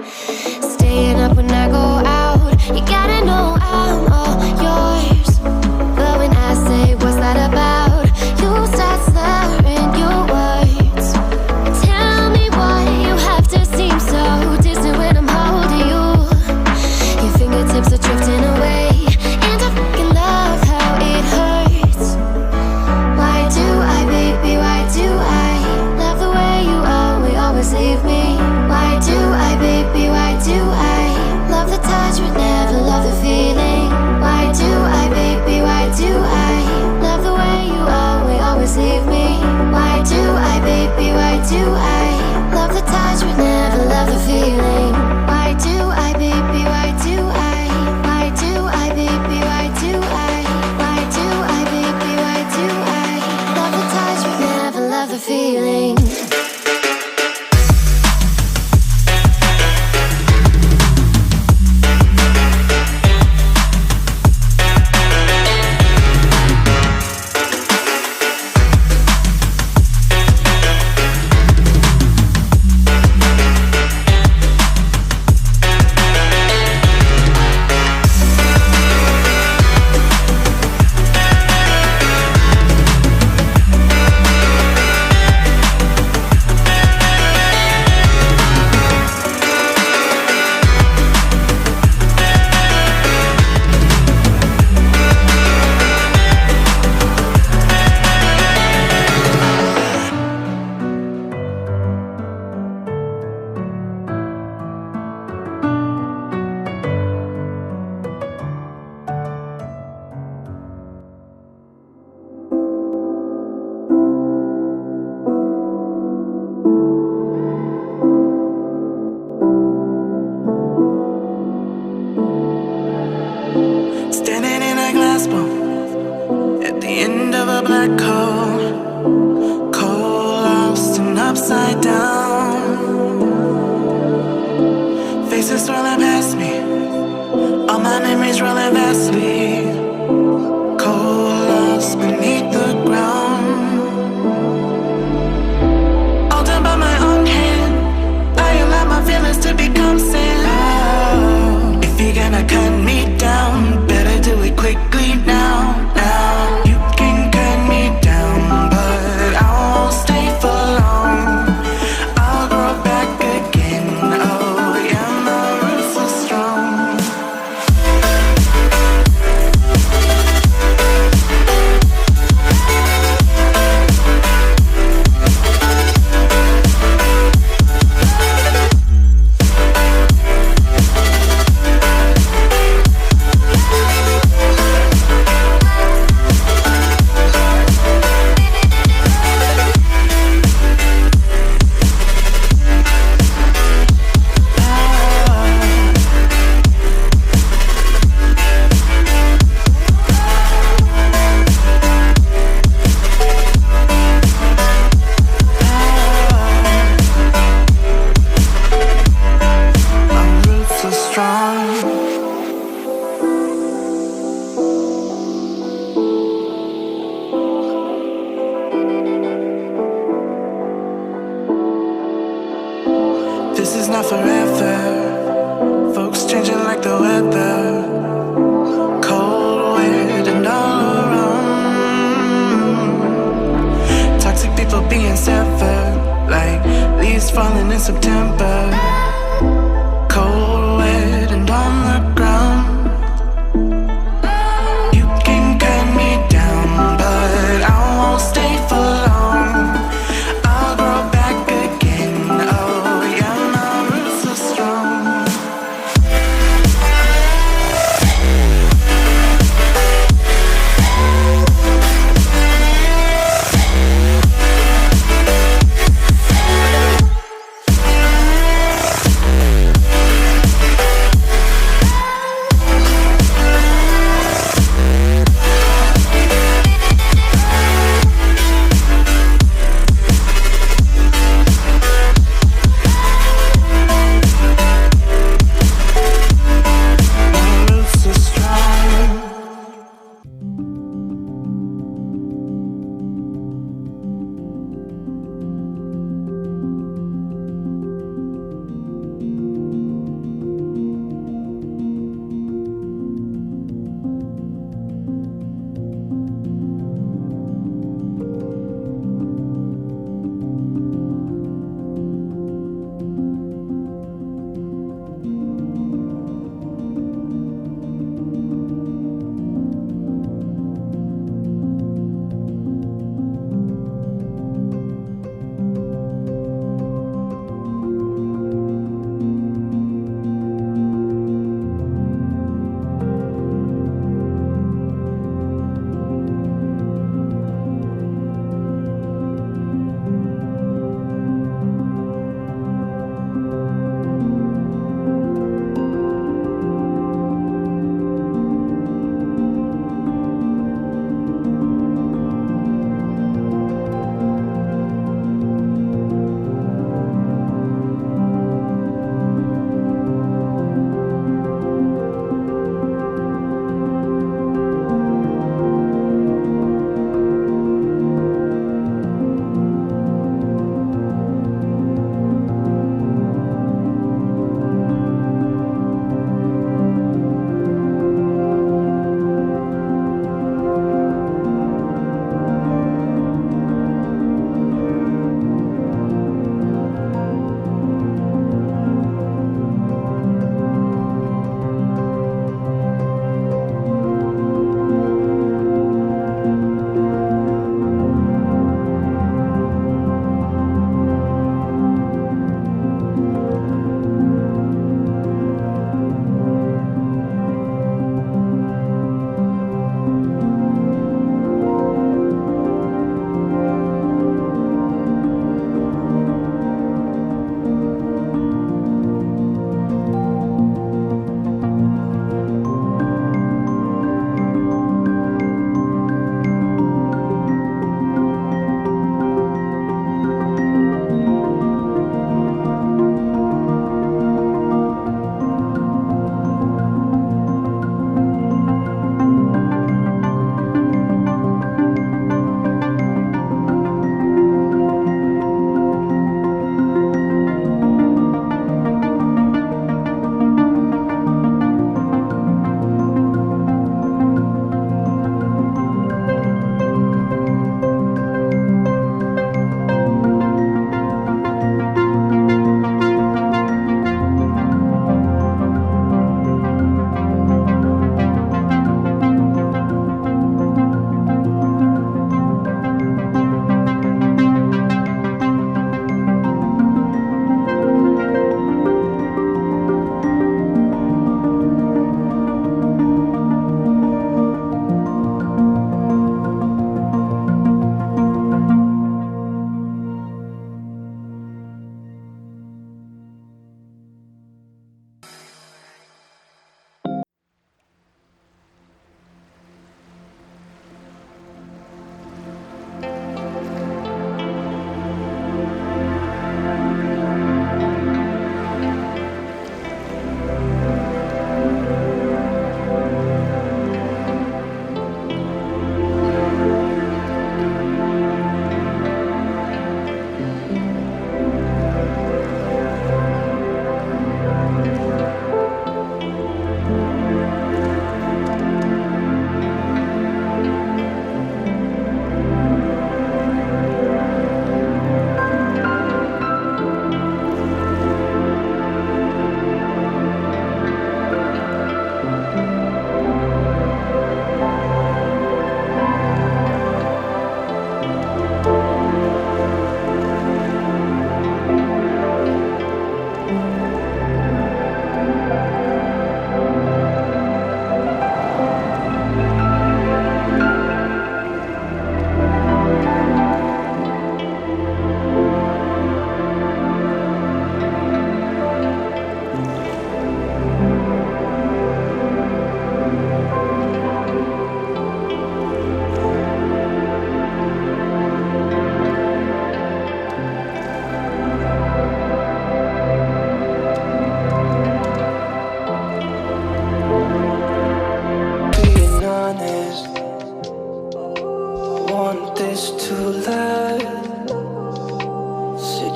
Staying up when I go out, you gotta know I'm all yours. But when I say what's that about, you start slurring your words. Tell me why you have to seem so distant when I'm holding you. Your fingertips are drifting away, and I fucking love how it hurts. Why do I, baby, why do I love the way you always leave me? Why do I, baby, why do I love the touch but never love the feeling? Why do I, baby, why do I love the way you always leave me? Why do I, baby, why do I love the touch but never love the feeling? Why do I, baby, why do I? Why do I, baby, why do I? Why do I, baby, why do I love the touch but never love the feeling? Standing in a glass bowl at the end of a black hole, cold, lost and upside down. Faces swirling past me, all my memories rolling vastly, cold, lost beneath the ground. All done by my own hand, I allow my feelings to become sand. Oh, if you're gonna cut me down, better do it quickly now, now. You can cut me down, but I won't stay for long. I'll grow back again, oh yeah, my roots are strong. This is not forever. Folks changing like the weather. Cold, wet, and all around. Toxic people being severed, like leaves falling in September. Cold, wet, and on the ground. You can cut me down, but I won't stay for long. I'll grow back again, oh yeah, my roots are strong.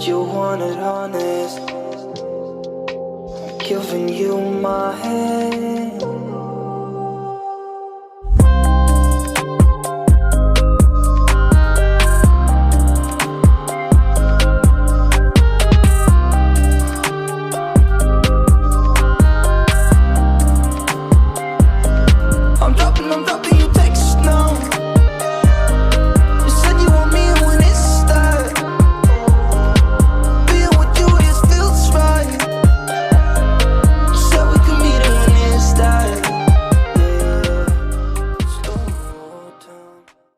you want it honest, I'm giving you my hand.